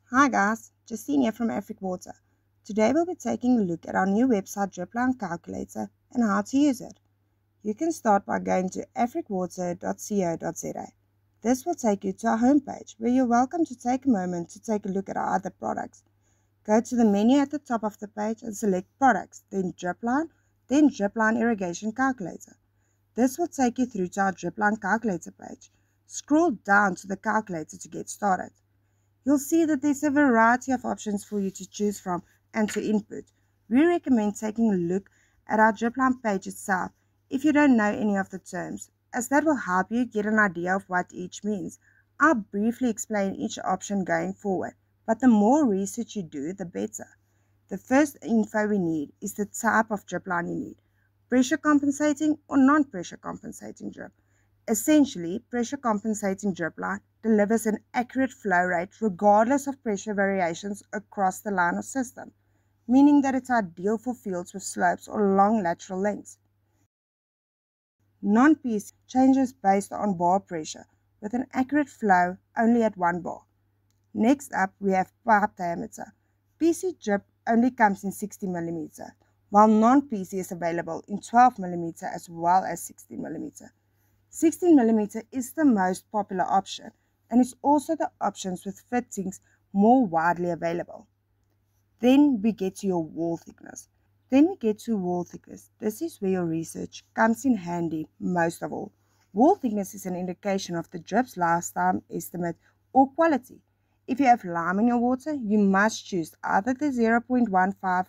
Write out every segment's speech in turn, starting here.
Hi guys, Justine here from Afric Water. Today we'll be taking a look at our new website dripline calculator and how to use it. You can start by going to africwater.co.za. This will take you to our homepage where you're welcome to take a moment to take a look at our other products. Go to the menu at the top of the page and select Products, then Dripline Irrigation Calculator. This will take you through to our dripline calculator page. Scroll down to the calculator to get started. You'll see that there's a variety of options for you to choose from and to input. We recommend taking a look at our dripline page itself if you don't know any of the terms, as that will help you get an idea of what each means. I'll briefly explain each option going forward, but the more research you do, the better. The first info we need is the type of dripline you need, pressure compensating or non-pressure compensating drip. Essentially, pressure compensating dripline delivers an accurate flow rate regardless of pressure variations across the line or system, meaning that it's ideal for fields with slopes or long lateral lengths. Non-PC changes based on bar pressure, with an accurate flow only at 1 bar. Next up, we have pipe diameter. PC drip only comes in 60 mm, while non-PC is available in 12 mm as well as 16 mm. 16 mm is the most popular option and is also the options with fittings more widely available. Then we get to your wall thickness. This is where your research comes in handy most of all. Wall thickness is an indication of the drip's lifetime estimate or quality. If you have lime in your water, you must choose either the 0.15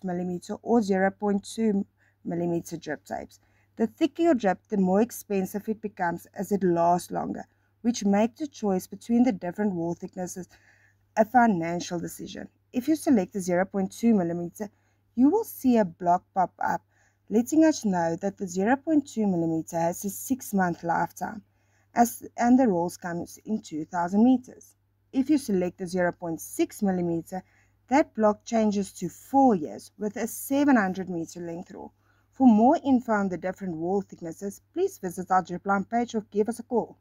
mm or 0.2 mm drip tapes. The thicker your drip, the more expensive it becomes as it lasts longer, which makes the choice between the different wall thicknesses a financial decision. If you select the 0.2 mm, you will see a block pop up letting us know that the 0.2 mm has a 6-month lifetime, and the rolls comes in 2,000 meters. If you select the 0.6 mm, that block changes to 4 years with a 700 meter length roll. For more info on the different wall thicknesses, please visit our dripline page or give us a call.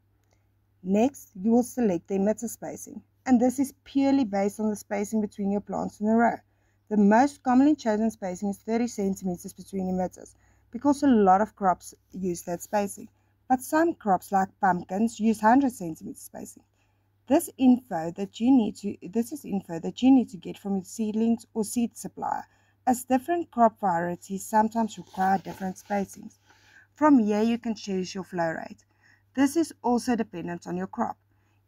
Next, you will select the emitter spacing, and this is purely based on the spacing between your plants in a row. The most commonly chosen spacing is 30 centimeters between emitters, because a lot of crops use that spacing, but some crops like pumpkins use 100 centimeter spacing. This is info that you need to get from your seedlings or seed supplier, as different crop varieties sometimes require different spacings. From here you can choose your flow rate. This is also dependent on your crop.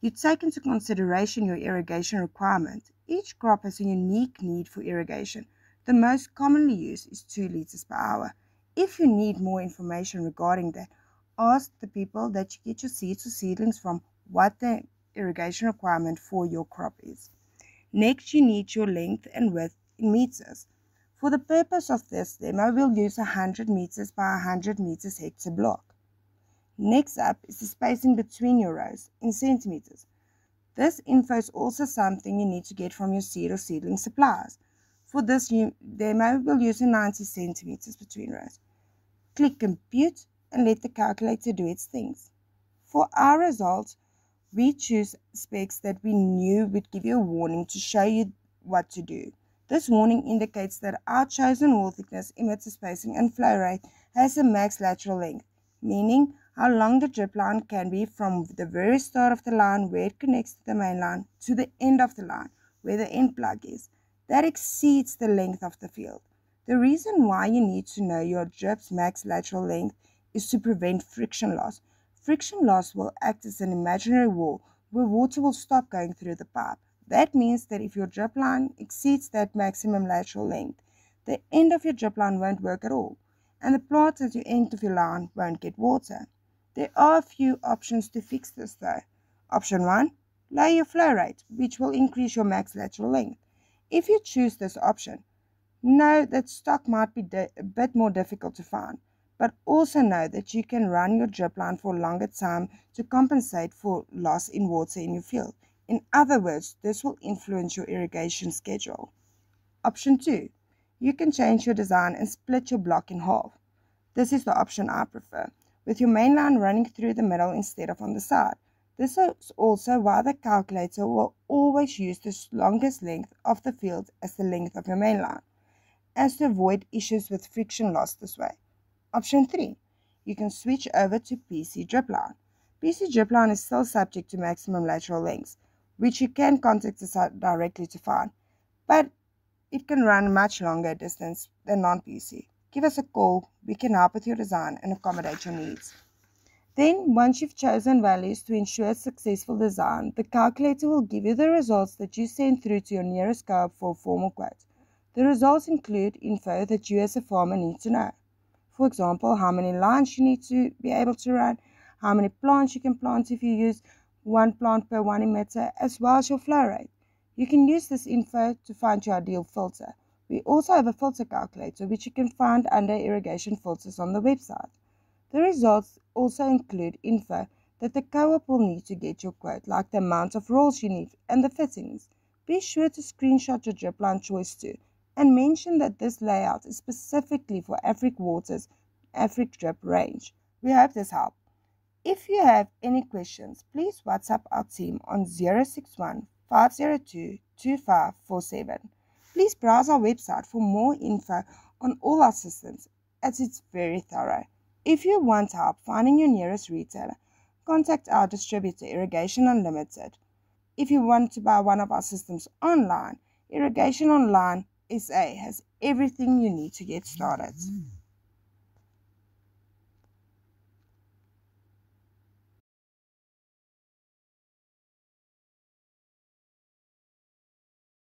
You take into consideration your irrigation requirement. Each crop has a unique need for irrigation. The most commonly used is 2 liters per hour. If you need more information regarding that, ask the people that you get your seeds or seedlings from what the irrigation requirement for your crop is. Next, you need your length and width in meters. For the purpose of this demo, we'll use 100 meters by 100 meters hectare block. Next up is the spacing between your rows in centimeters. This info is also something you need to get from your seed or seedling suppliers. For this demo, we'll use 90 centimeters between rows. Click Compute and let the calculator do its things. For our results, we choose specs that we knew would give you a warning to show you what to do. This warning indicates that our chosen wall thickness, emitter spacing, and flow rate has a max lateral length, meaning how long the drip line can be from the very start of the line where it connects to the main line to the end of the line where the end plug is. That exceeds the length of the field. The reason why you need to know your drip's max lateral length is to prevent friction loss. Friction loss will act as an imaginary wall where water will stop going through the pipe. That means that if your drip line exceeds that maximum lateral length, the end of your drip line won't work at all, and the plants at the end of your line won't get water. There are a few options to fix this though. Option 1, lower your flow rate, which will increase your max lateral length. If you choose this option, know that stock might be a bit more difficult to find, but also know that you can run your drip line for a longer time to compensate for loss in water in your field. In other words, this will influence your irrigation schedule. Option 2, you can change your design and split your block in half. This is the option I prefer, with your main line running through the middle instead of on the side. This is also why the calculator will always use the longest length of the field as the length of your main line, as to avoid issues with friction loss this way. Option 3. You can switch over to PC dripline. PC dripline is still subject to maximum lateral lengths, which you can contact the site directly to find, but it can run much longer distance than non-PC. Give us a call, we can help with your design and accommodate your needs. Then, once you've chosen values to ensure successful design, the calculator will give you the results that you send through to your nearest co-op for a formal quote. The results include info that you as a farmer need to know. For example, how many lines you need to be able to run, how many plants you can plant if you use 1 plant per 1 emitter, as well as your flow rate. You can use this info to find your ideal filter. We also have a filter calculator which you can find under irrigation filters on the website. The results also include info that the co-op will need to get your quote, like the amount of rolls you need and the fittings. Be sure to screenshot your dripline choice too, and mention that this layout is specifically for Afric Water's Afric Drip range. We hope this helped. If you have any questions, please WhatsApp our team on 061 502 2547. Please browse our website for more info on all our systems, as it's very thorough. If you want help finding your nearest retailer, contact our distributor, Irrigation Unlimited. If you want to buy one of our systems online, Irrigation Online SA has everything you need to get started.